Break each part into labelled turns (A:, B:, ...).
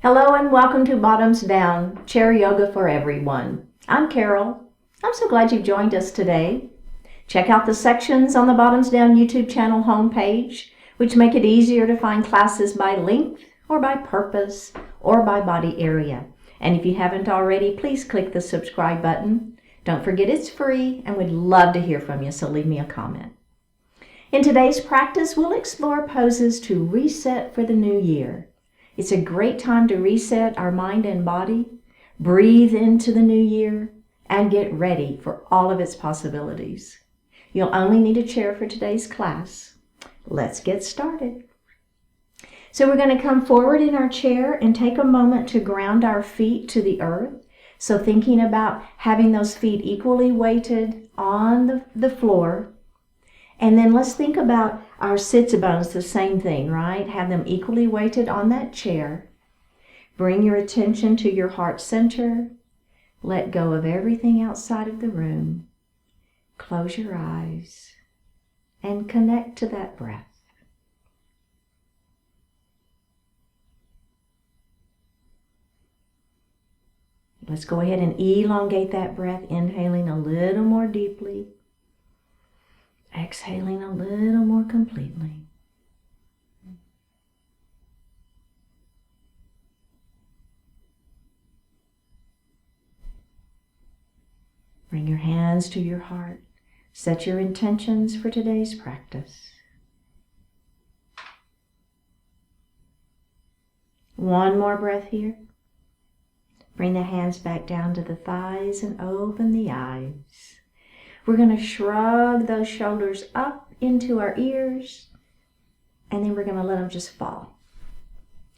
A: Hello and welcome to Bottoms Down, Chair Yoga for Everyone. I'm Carol. I'm so glad you've joined us today. Check out the sections on the Bottoms Down YouTube channel homepage, which make it easier to find classes by length or by purpose or by body area. And if you haven't already, please click the subscribe button. Don't forget it's free and we'd love to hear from you, so leave me a comment. In today's practice, we'll explore poses to reset for the new year. It's a great time to reset our mind and body, breathe into the new year, and get ready for all of its possibilities. You'll only need a chair for today's class. Let's get started. So we're going to come forward in our chair and take a moment to ground our feet to the earth. So thinking about having those feet equally weighted on the floor. And then let's think about our sits bones, the same thing, right? Have them equally weighted on that chair. Bring your attention to your heart center. Let go of everything outside of the room. Close your eyes and connect to that breath. Let's go ahead and elongate that breath, inhaling a little more deeply. Exhaling a little more completely. Bring your hands to your heart. Set your intentions for today's practice. One more breath here. Bring the hands back down to the thighs and open the eyes. We're going to shrug those shoulders up into our ears, and then we're going to let them just fall.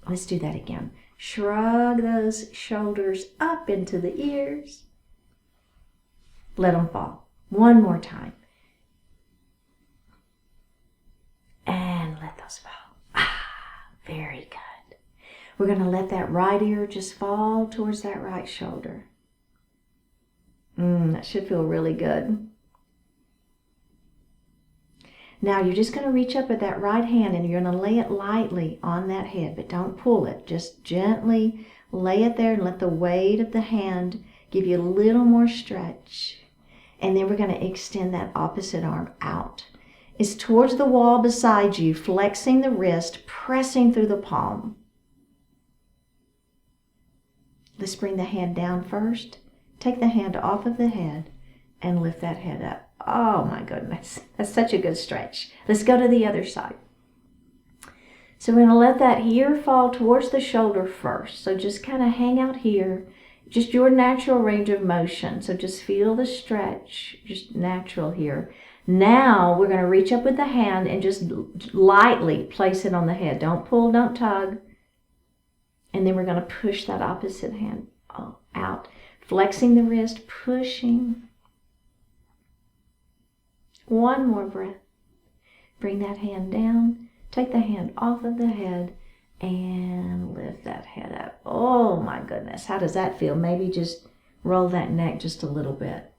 A: Let's do that again. Shrug those shoulders up into the ears. Let them fall. One more time. And let those fall. Very good. We're going to let that right ear just fall towards that right shoulder. That should feel really good. Now you're just going to reach up with that right hand and you're going to lay it lightly on that head, but don't pull it. Just gently lay it there and let the weight of the hand give you a little more stretch. And then we're going to extend that opposite arm out. It's towards the wall beside you, flexing the wrist, pressing through the palm. Let's bring the hand down first. Take the hand off of the head and lift that head up. Oh my goodness, that's such a good stretch. Let's go to the other side. So we're going to let that ear fall towards the shoulder first. So just kind of hang out here, just your natural range of motion. So just feel the stretch, just natural here. Now we're going to reach up with the hand and just lightly place it on the head. Don't pull, don't tug. And then we're going to push that opposite hand out, flexing the wrist, pushing. One more breath. Bring that hand down. Take the hand off of the head and lift that head up. Oh my goodness. How does that feel? Maybe just roll that neck just a little bit.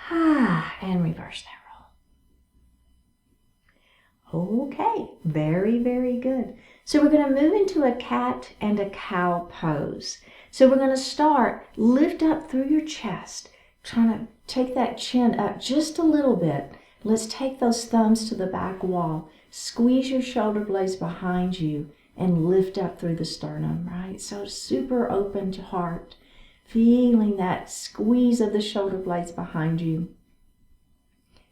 A: And reverse that roll. Okay. Very, very good. So we're going to move into a cat and a cow pose. So we're going to start, lift up through your chest. Trying to take that chin up just a little bit. Let's take those thumbs to the back wall. Squeeze your shoulder blades behind you and lift up through the sternum, right? So super open to heart. Feeling that squeeze of the shoulder blades behind you.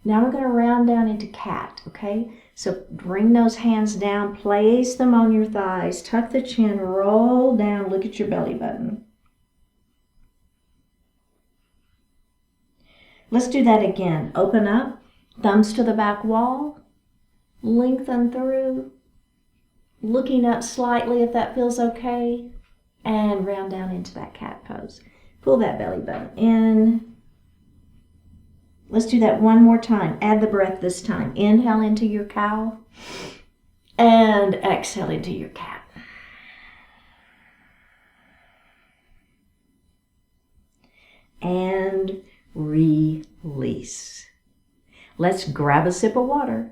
A: Now we're going to round down into cat, okay? So bring those hands down, place them on your thighs, tuck the chin, roll down, look at your belly button. Let's do that again. Open up, thumbs to the back wall, lengthen through, looking up slightly if that feels okay, and round down into that cat pose. Pull that belly button in. Let's do that one more time. Add the breath this time. Inhale into your cow and exhale into your cat. And release. Let's grab a sip of water.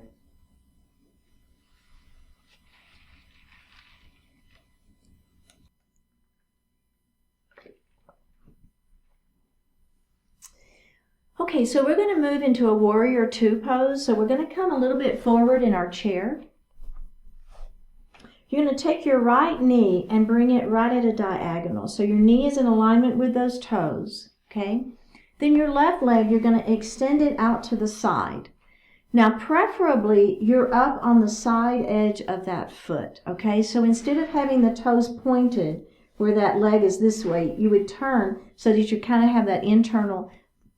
A: Okay, so we're going to move into a warrior two pose. So we're going to come a little bit forward in our chair. You're going to take your right knee and bring it right at a diagonal. So your knee is in alignment with those toes, okay? Then your left leg, you're going to extend it out to the side. Now, preferably, you're up on the side edge of that foot, okay? So instead of having the toes pointed where that leg is this way, you would turn so that you kind of have that internal,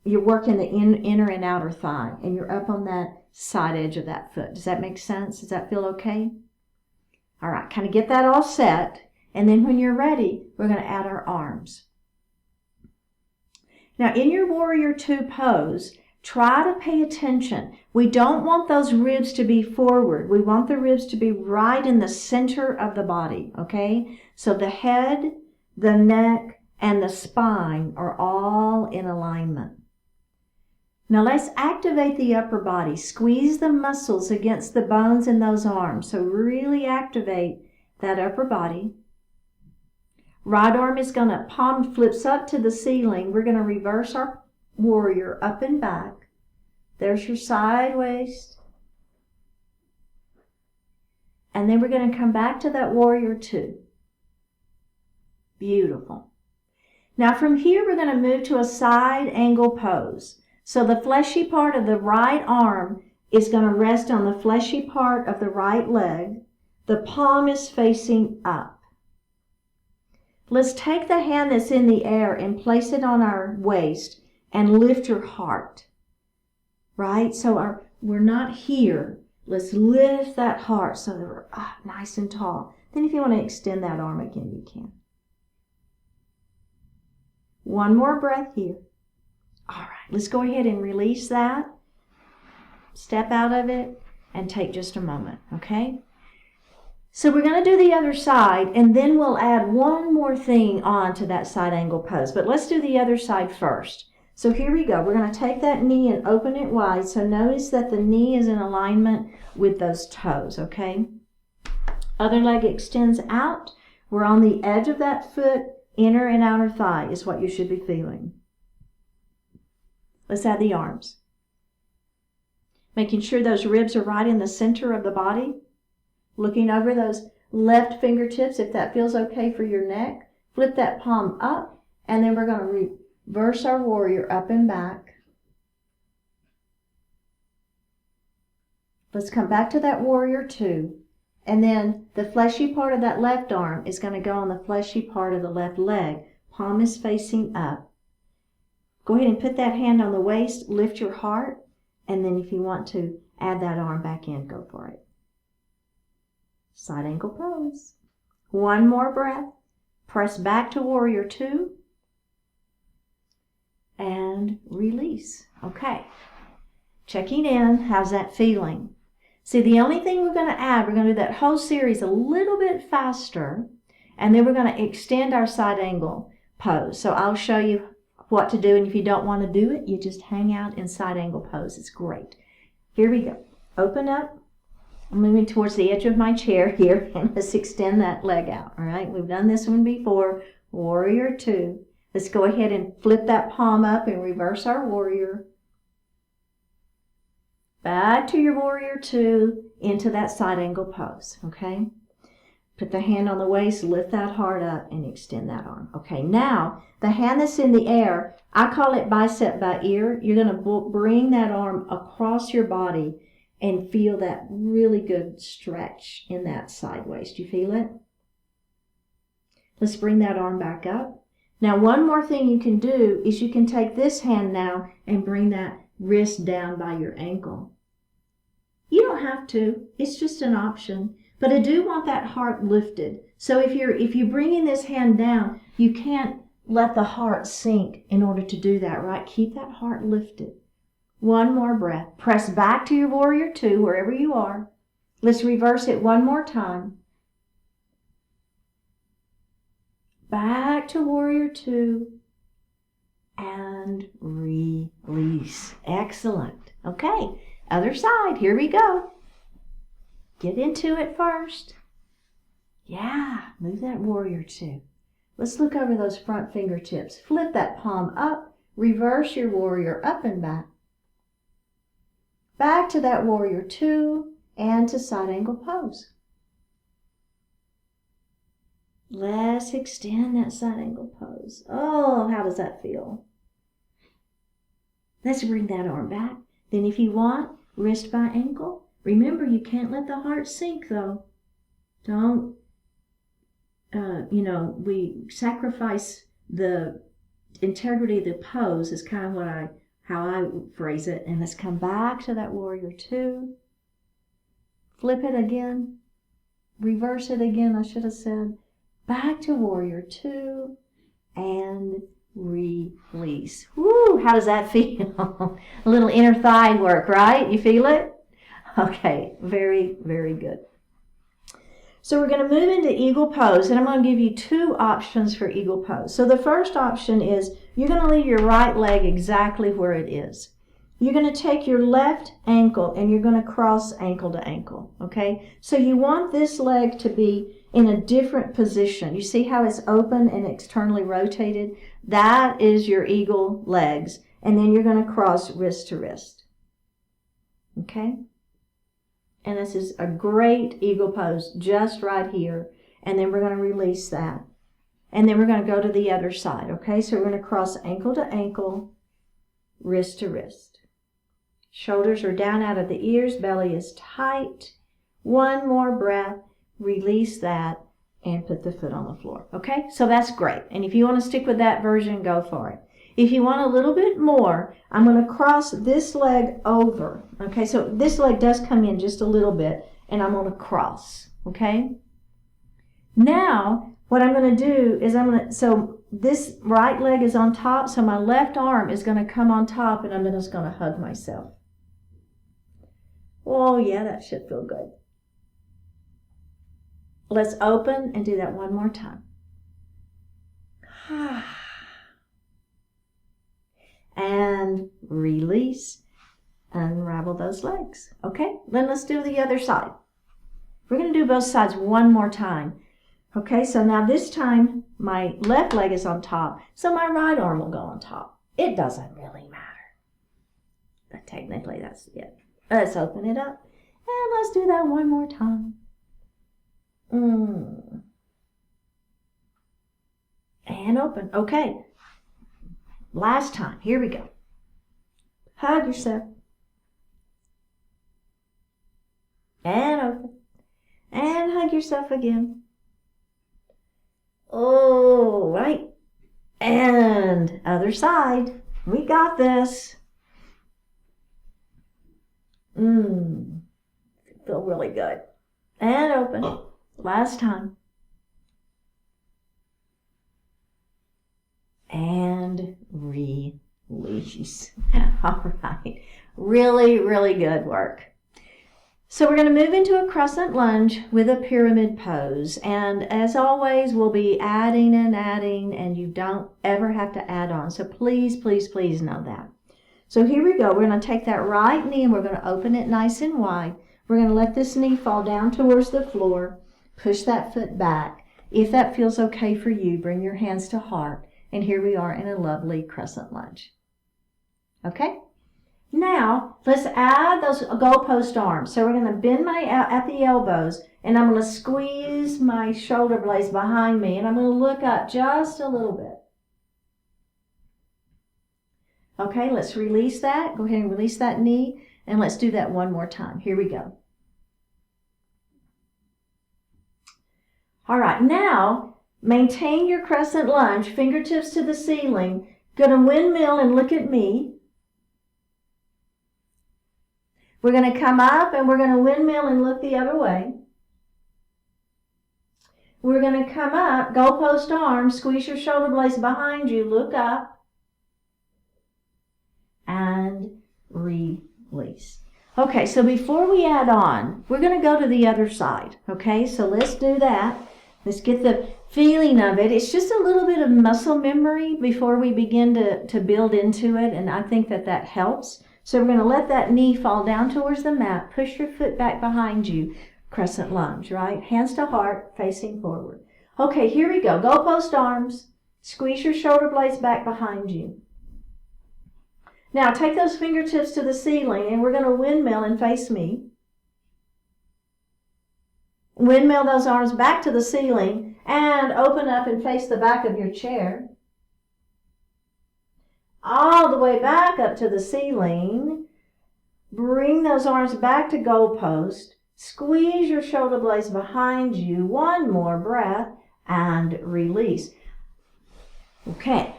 A: you're working the inner and outer thigh, and you're up on that side edge of that foot. Does that make sense? Does that feel okay? All right, kind of get that all set, and then when you're ready, we're going to add our arms. Now, in your warrior two pose, try to pay attention. We don't want those ribs to be forward. We want the ribs to be right in the center of the body, okay? So the head, the neck, and the spine are all in alignment. Now let's activate the upper body. Squeeze the muscles against the bones in those arms. So really activate that upper body. Right arm is going to, palm flips up to the ceiling. We're going to reverse our warrior up and back. There's your side waist. And then we're going to come back to that warrior two. Beautiful. Now from here, we're going to move to a side angle pose. So the fleshy part of the right arm is going to rest on the fleshy part of the right leg. The palm is facing up. Let's take the hand that's in the air and place it on our waist and lift your heart. Right? So we're not here. Let's lift that heart so that we're nice and tall. Then if you want to extend that arm again, you can. One more breath here. All right, let's go ahead and release that. Step out of it and take just a moment, okay? So we're going to do the other side, and then we'll add one more thing on to that side angle pose. But let's do the other side first. So here we go. We're going to take that knee and open it wide. So notice that the knee is in alignment with those toes, okay? Other leg extends out. We're on the edge of that foot. Inner and outer thigh is what you should be feeling. Let's add the arms. Making sure those ribs are right in the center of the body. Looking over those left fingertips if that feels okay for your neck. Flip that palm up, and then we're going to reverse our warrior up and back. Let's come back to that warrior two. And then the fleshy part of that left arm is going to go on the fleshy part of the left leg. Palm is facing up. Go ahead and put that hand on the waist, lift your heart, and then if you want to add that arm back in, go for it. Side angle pose. One more breath. Press back to warrior two. And release. Okay. Checking in. How's that feeling? See, the only thing we're going to add, we're going to do that whole series a little bit faster, and then we're going to extend our side angle pose. So I'll show you what to do, and if you don't want to do it, you just hang out in side angle pose. It's great. Here we go. Open up. I'm moving towards the edge of my chair here, and let's extend that leg out. All right, we've done this one before. Warrior two. Let's go ahead and flip that palm up and reverse our warrior. Back to your warrior two into that side angle pose. Okay. Put the hand on the waist, lift that heart up, and extend that arm. Okay, now the hand that's in the air, I call it bicep by ear. You're going to bring that arm across your body and feel that really good stretch in that side waist. Do you feel it? Let's bring that arm back up. Now, one more thing you can do is you can take this hand now and bring that wrist down by your ankle. You don't have to. It's just an option. But I do want that heart lifted. So if you're bringing this hand down, you can't let the heart sink in order to do that, right? Keep that heart lifted. One more breath. Press back to your warrior two, wherever you are. Let's reverse it one more time. Back to warrior two. And release. Excellent. Okay, other side. Here we go. Get into it first. Yeah, move that warrior two. Let's look over those front fingertips. Flip that palm up, reverse your warrior up and back. Back to that warrior 2 and to side angle pose. Let's extend that side angle pose. Oh, how does that feel? Let's bring that arm back. Then if you want, wrist by ankle. Remember, you can't let the heart sink though. Don't, we sacrifice the integrity of the pose is kind of how I phrase it. And let's come back to that warrior 2. Flip it again. Reverse it again, I should have said. Back to warrior 2 and release. Woo, how does that feel? A little inner thigh work, right? You feel it? Okay, very, very good. So we're going to move into eagle pose, and I'm going to give you 2 options for eagle pose. So the first option is you're going to leave your right leg exactly where it is. You're going to take your left ankle and you're going to cross ankle to ankle, okay? So you want this leg to be in a different position. You see how it's open and externally rotated? That is your eagle legs. And then you're going to cross wrist to wrist, okay? And this is a great eagle pose just right here. And then we're going to release that. And then we're going to go to the other side, okay? So we're going to cross ankle to ankle, wrist to wrist. Shoulders are down out of the ears, belly is tight. One more breath, release that, and put the foot on the floor, okay? So that's great. And if you want to stick with that version, go for it. If you want a little bit more, I'm going to cross this leg over, okay? So this leg does come in just a little bit, and I'm going to cross, okay? Now, what I'm going to do is so this right leg is on top, so my left arm is going to come on top, and I'm just going to hug myself. Oh, yeah, that should feel good. Let's open and do that one more time. And release, unravel those legs. Okay, then let's do the other side. We're going to do both sides one more time. Okay, so now this time my left leg is on top, so my right arm will go on top. It doesn't really matter, but technically that's it. Let's open it up and let's do that one more time. And open. Okay. Last time. Here we go. Hug yourself. And open. And hug yourself again. Oh, right. And other side. We got this. Feel really good. And open. Last time. And release. All right. Really, really good work. So we're going to move into a crescent lunge with a pyramid pose. And as always, we'll be adding, and you don't ever have to add on. So please, please, please know that. So here we go. We're going to take that right knee and we're going to open it nice and wide. We're going to let this knee fall down towards the floor. Push that foot back. If that feels okay for you, bring your hands to heart. And here we are in a lovely crescent lunge. Okay? Now, let's add those goalpost arms. So we're going to bend at the elbows, and I'm going to squeeze my shoulder blades behind me, and I'm going to look up just a little bit. Okay, let's release that. Go ahead and release that knee, and let's do that one more time. Here we go. All right, now maintain your crescent lunge, fingertips to the ceiling. Going to windmill and look at me. We're going to come up and we're going to windmill and look the other way. We're going to come up, goalpost arms, squeeze your shoulder blades behind you, look up, and release. Okay, so before we add on, we're going to go to the other side. Okay, so let's do that. Let's get the feeling of it. It's just a little bit of muscle memory before we begin to build into it, and I think that helps. So we're going to let that knee fall down towards the mat. Push your foot back behind you. Crescent lunge, right? Hands to heart, facing forward. Okay, here we go. Goalpost arms. Squeeze your shoulder blades back behind you. Now take those fingertips to the ceiling and we're going to windmill and face me. Windmill those arms back to the ceiling and open up and face the back of your chair. All the way back up to the ceiling. Bring those arms back to goal post. Squeeze your shoulder blades behind you. One more breath and release. Okay.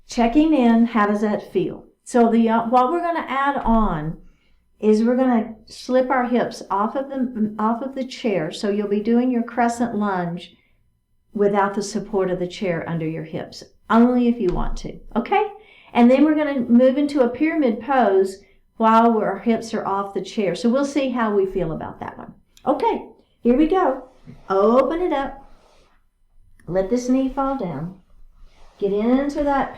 A: Checking in, how does that feel? So what we're going to add on is we're going to slip our hips off of the chair. So you'll be doing your crescent lunge without the support of the chair under your hips, only if you want to, okay? And then we're going to move into a pyramid pose while our hips are off the chair. So we'll see how we feel about that one. Okay, here we go. Open it up. Let this knee fall down. Get into that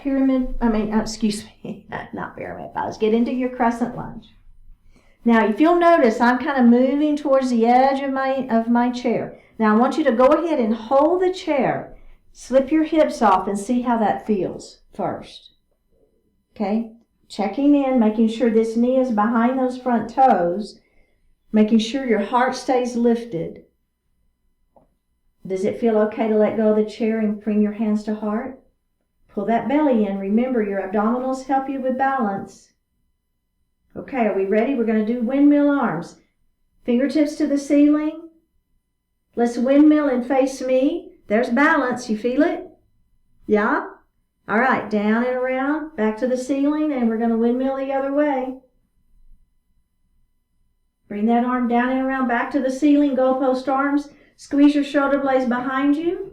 A: not pyramid pose. Get into your crescent lunge. Now, if you'll notice, I'm kind of moving towards the edge of my chair. Now, I want you to go ahead and hold the chair. Slip your hips off and see how that feels first. Okay? Checking in, making sure this knee is behind those front toes. Making sure your heart stays lifted. Does it feel okay to let go of the chair and bring your hands to heart? Pull that belly in. Remember, your abdominals help you with balance. Okay, are we ready? We're going to do windmill arms. Fingertips to the ceiling. Let's windmill and face me. There's balance. You feel it? Yeah? All right, down and around, back to the ceiling, and we're going to windmill the other way. Bring that arm down and around, back to the ceiling, goalpost arms. Squeeze your shoulder blades behind you.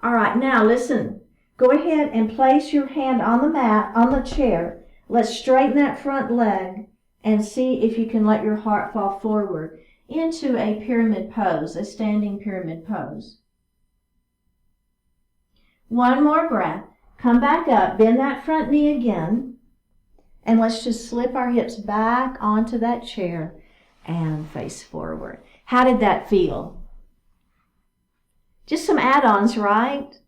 A: All right, now listen. Go ahead and place your hand on the mat, on the chair. Let's straighten that front leg and see if you can let your heart fall forward into a pyramid pose, a standing pyramid pose. One more breath. Come back up, bend that front knee again, and let's just slip our hips back onto that chair and face forward. How did that feel? Just some add-ons, right?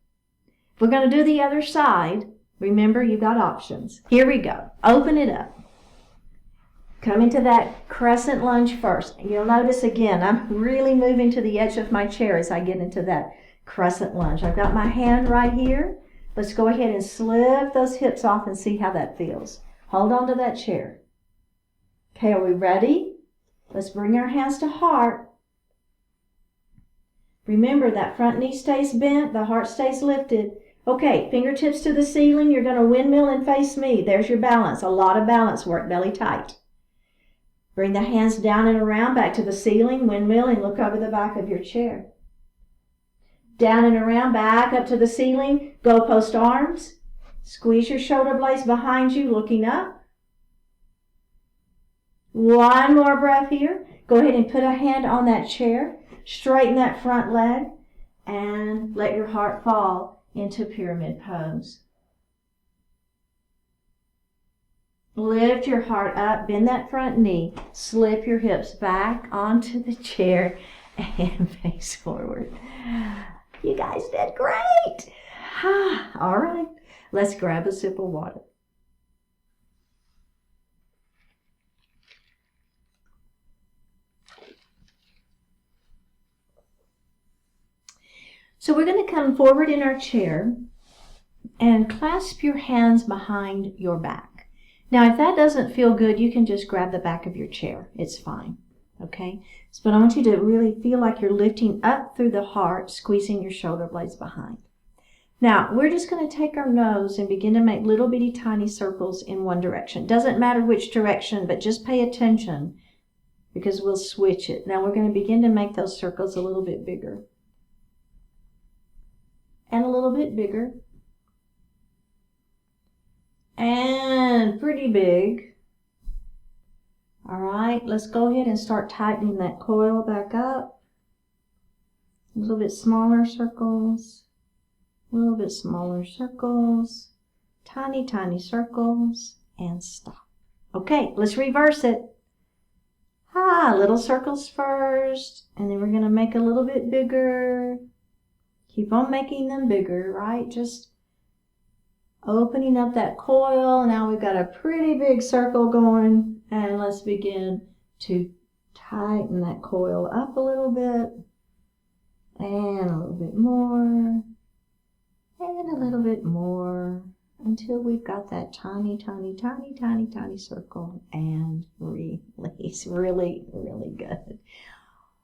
A: We're going to do the other side. Remember, you've got options. Here we go. Open it up. Come into that crescent lunge first. You'll notice again, I'm really moving to the edge of my chair as I get into that crescent lunge. I've got my hand right here. Let's go ahead and slip those hips off and see how that feels. Hold on to that chair. Okay, are we ready? Let's bring our hands to heart. Remember, that front knee stays bent, the heart stays lifted. Okay, fingertips to the ceiling. You're going to windmill and face me. There's your balance. A lot of balance work, belly tight. Bring the hands down and around, back to the ceiling, windmill, and look over the back of your chair. Down and around, back up to the ceiling, goalpost arms. Squeeze your shoulder blades behind you, looking up. One more breath here. Go ahead and put a hand on that chair. Straighten that front leg and let your heart fall into pyramid pose. Lift your heart up, bend that front knee, slip your hips back onto the chair and face forward. You guys did great. All right, let's grab a sip of water. So we're going to come forward in our chair and clasp your hands behind your back. Now, if that doesn't feel good, you can just grab the back of your chair. It's fine, okay? But I want you to really feel like you're lifting up through the heart, squeezing your shoulder blades behind. Now, we're just going to take our nose and begin to make little bitty tiny circles in one direction. Doesn't matter which direction, but just pay attention because we'll switch it. Now, we're going to begin to make those circles a little bit bigger. And a little bit bigger. And pretty big. All right, let's go ahead and start tightening that coil back up. A little bit smaller circles. A little bit smaller circles. Tiny, tiny circles. And stop. Okay, let's reverse it. Little circles first. And then we're going to make a little bit bigger. Keep on making them bigger, right? Just Opening up that coil. Now we've got a pretty big circle going, and let's begin to tighten that coil up a little bit, and a little bit more, and a little bit more, until we've got that tiny, tiny, tiny, tiny, tiny circle, and release. Really, really good.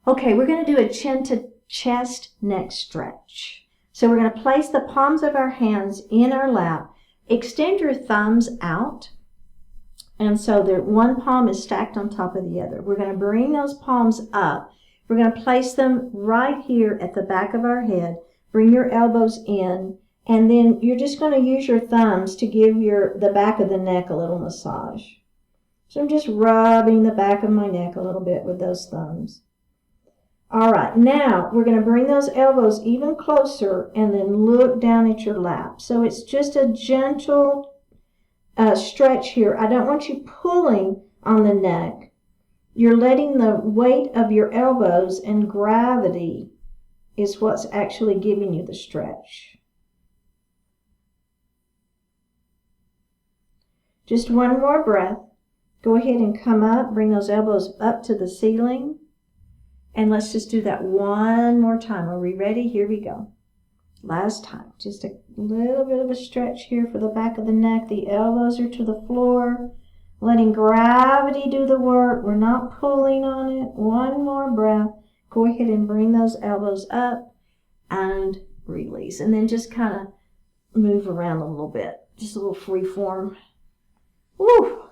A: Okay, we're going to do a chin to chest neck stretch. So we're going to place the palms of our hands in our lap. Extend your thumbs out. And so that one palm is stacked on top of the other. We're going to bring those palms up. We're going to place them right here at the back of our head. Bring your elbows in. And then you're just going to use your thumbs to give the back of the neck a little massage. So I'm just rubbing the back of my neck a little bit with those thumbs. All right, now we're going to bring those elbows even closer and then look down at your lap. So it's just a gentle stretch here. I don't want you pulling on the neck. You're letting the weight of your elbows and gravity is what's actually giving you the stretch. Just one more breath. Go ahead and come up, bring those elbows up to the ceiling. And let's just do that one more time. Are we ready? Here we go. Last time. Just a little bit of a stretch here for the back of the neck. The elbows are to the floor. Letting gravity do the work. We're not pulling on it. One more breath. Go ahead and bring those elbows up and release. And then just kind of move around a little bit. Just a little free form. Woo!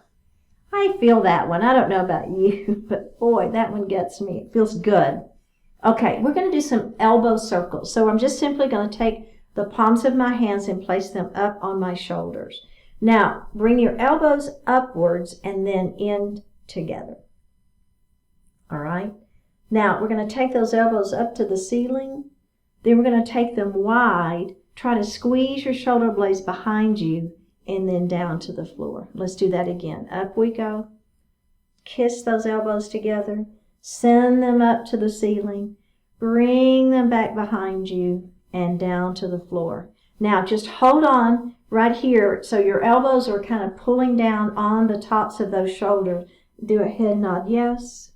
A: I feel that one. I don't know about you, but boy, that one gets me. It feels good. Okay, we're going to do some elbow circles. So I'm just simply going to take the palms of my hands and place them up on my shoulders. Now, bring your elbows upwards and then in together. All right? Now, we're going to take those elbows up to the ceiling. Then we're going to take them wide. Try to squeeze your shoulder blades behind you and then down to the floor. Let's do that again. Up we go. Kiss those elbows together. Send them up to the ceiling. Bring them back behind you and down to the floor. Now just hold on right here so your elbows are kind of pulling down on the tops of those shoulders. Do a head nod yes.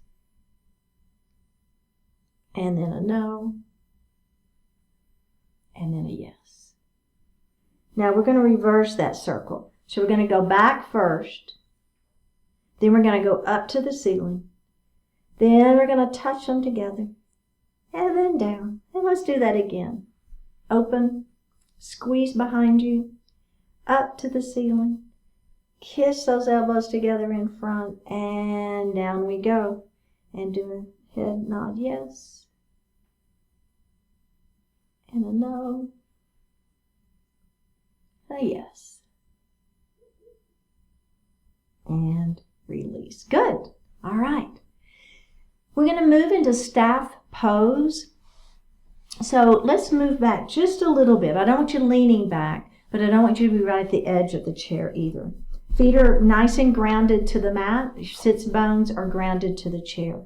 A: And then a no. And then a yes. Now we're going to reverse that circle. So we're going to go back first. Then we're going to go up to the ceiling. Then we're going to touch them together. And then down. And let's do that again. Open. Squeeze behind you. Up to the ceiling. Kiss those elbows together in front. And down we go. And do a head nod yes. And a no. A yes. And release. Good. All right. We're going to move into staff pose. So let's move back just a little bit. I don't want you leaning back, but I don't want you to be right at the edge of the chair either. Feet are nice and grounded to the mat. Sits bones are grounded to the chair.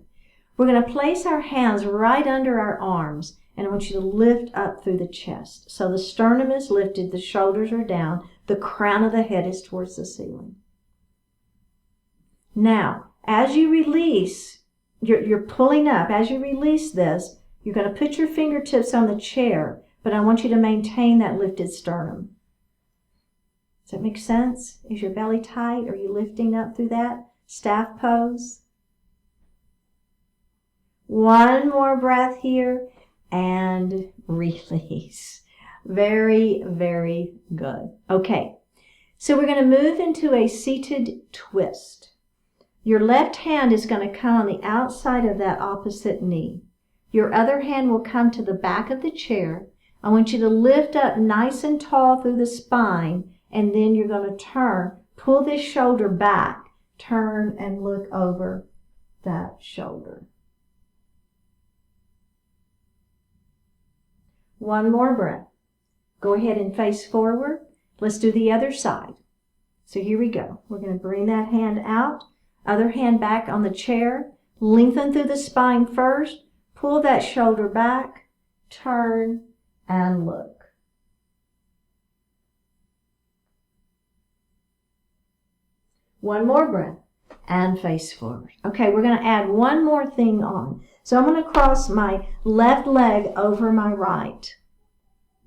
A: We're going to place our hands right under our arms. And I want you to lift up through the chest. So the sternum is lifted, the shoulders are down, the crown of the head is towards the ceiling. Now, as you release, you're pulling up. As you release this, you're going to put your fingertips on the chair, but I want you to maintain that lifted sternum. Does that make sense? Is your belly tight? Are you lifting up through that staff pose? One more breath here. And release. Very, very good. Okay, so we're going to move into a seated twist. Your left hand is going to come on the outside of that opposite knee. Your other hand will come to the back of the chair. I want you to lift up nice and tall through the spine, and then you're going to turn. Pull this shoulder back. Turn and look over that shoulder. One more breath. Go ahead and face forward. Let's do the other side. So here we go. We're going to bring that hand out. Other hand back on the chair. Lengthen through the spine first. Pull that shoulder back. Turn and look. One more breath. And face forward. Okay, we're going to add one more thing on. So I'm going to cross my left leg over my right.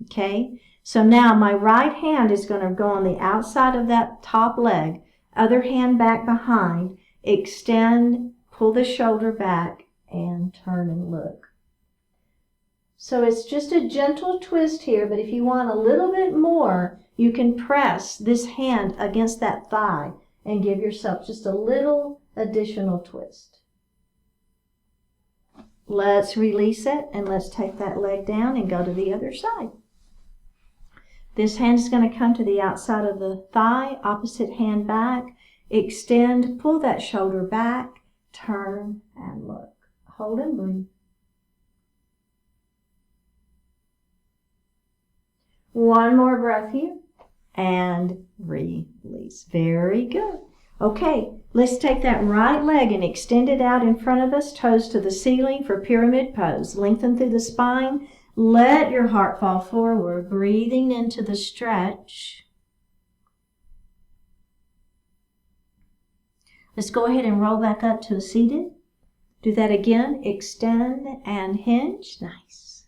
A: Okay, so now my right hand is going to go on the outside of that top leg. Other hand back behind. Extend, pull the shoulder back, and turn and look. So it's just a gentle twist here, but if you want a little bit more, you can press this hand against that thigh and give yourself just a little additional twist. Let's release it and let's take that leg down and go to the other side. This hand is going to come to the outside of the thigh, opposite hand back, extend, pull that shoulder back, turn and look. Hold and breathe. One more breath here and release. Very good. Okay, let's take that right leg and extend it out in front of us, toes to the ceiling for pyramid pose. Lengthen through the spine. Let your heart fall forward, breathing into the stretch. Let's go ahead and roll back up to a seated. Do that again. Extend and hinge. Nice.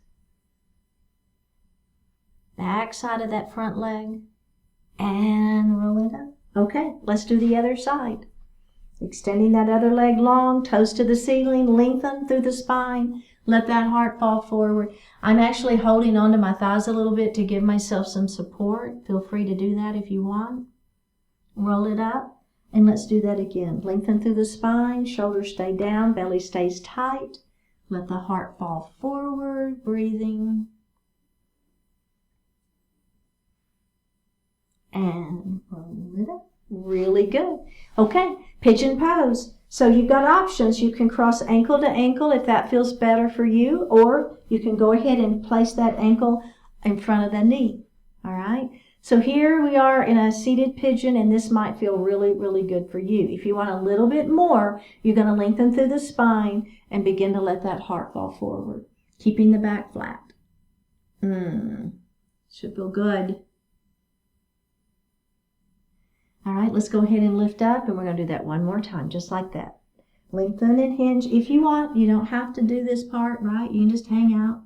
A: Back side of that front leg. And roll it up. Okay, let's do the other side. Extending that other leg long, toes to the ceiling, lengthen through the spine. Let that heart fall forward. I'm actually holding onto my thighs a little bit to give myself some support. Feel free to do that if you want. Roll it up, and let's do that again. Lengthen through the spine, shoulders stay down, belly stays tight. Let the heart fall forward, breathing. And roll it up. Really good. Okay, pigeon pose. So you've got options. You can cross ankle to ankle if that feels better for you, or you can go ahead and place that ankle in front of the knee. All right. So here we are in a seated pigeon, and this might feel really, really good for you. If you want a little bit more, you're going to lengthen through the spine and begin to let that heart fall forward, keeping the back flat. Should feel good. All right, let's go ahead and lift up, and we're going to do that one more time, just like that. Lengthen and hinge. If you want, you don't have to do this part, right? You can just hang out.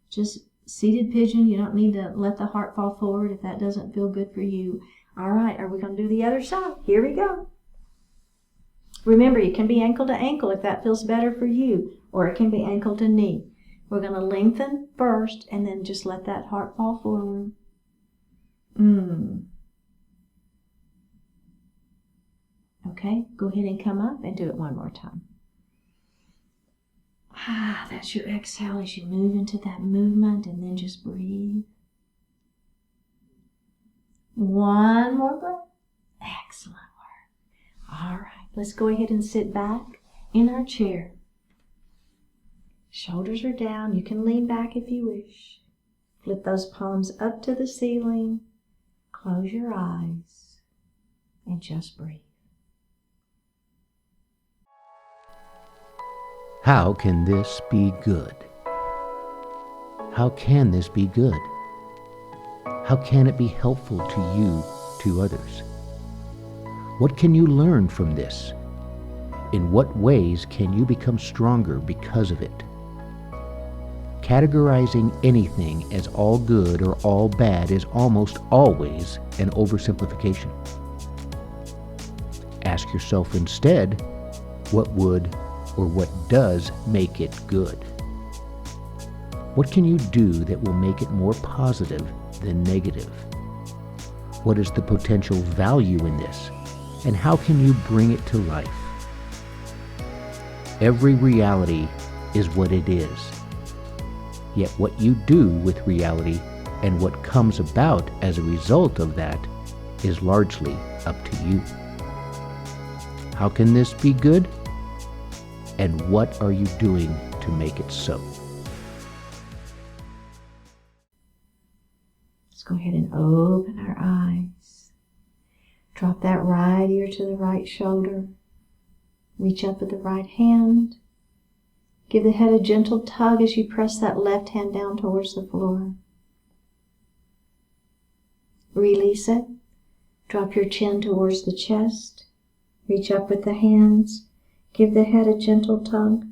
A: Just seated pigeon. You don't need to let the heart fall forward if that doesn't feel good for you. All right, are we going to do the other side? Here we go. Remember, it can be ankle to ankle if that feels better for you, or it can be ankle to knee. We're going to lengthen first, and then just let that heart fall forward. Okay, go ahead and come up and do it one more time. That's your exhale as you move into that movement, and then just breathe. One more breath. Excellent work. All right, let's go ahead and sit back in our chair. Shoulders are down. You can lean back if you wish. Flip those palms up to the ceiling. Close your eyes and just breathe.
B: How can this be good? How can this be good? How can it be helpful to you, to others? What can you learn from this? In what ways can you become stronger because of it? Categorizing anything as all good or all bad is almost always an oversimplification. Ask yourself instead, what would or what does make it good? What can you do that will make it more positive than negative? What is the potential value in this, and how can you bring it to life? Every reality is what it is, yet what you do with reality and what comes about as a result of that is largely up to you. How can this be good? And what are you doing to make it so?
A: Let's go ahead and open our eyes. Drop that right ear to the right shoulder. Reach up with the right hand. Give the head a gentle tug as you press that left hand down towards the floor. Release it. Drop your chin towards the chest. Reach up with the hands. Give the head a gentle tug.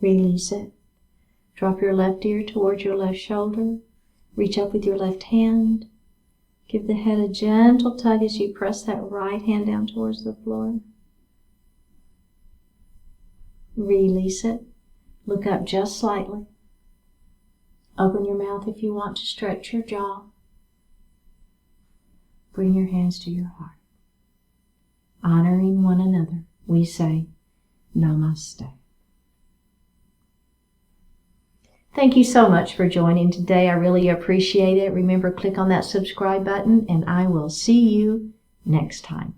A: Release it. Drop your left ear towards your left shoulder. Reach up with your left hand. Give the head a gentle tug as you press that right hand down towards the floor. Release it. Look up just slightly. Open your mouth if you want to stretch your jaw. Bring your hands to your heart. Honoring one another, we say Namaste. Thank you so much for joining today. I really appreciate it. Remember, click on that subscribe button, and I will see you next time.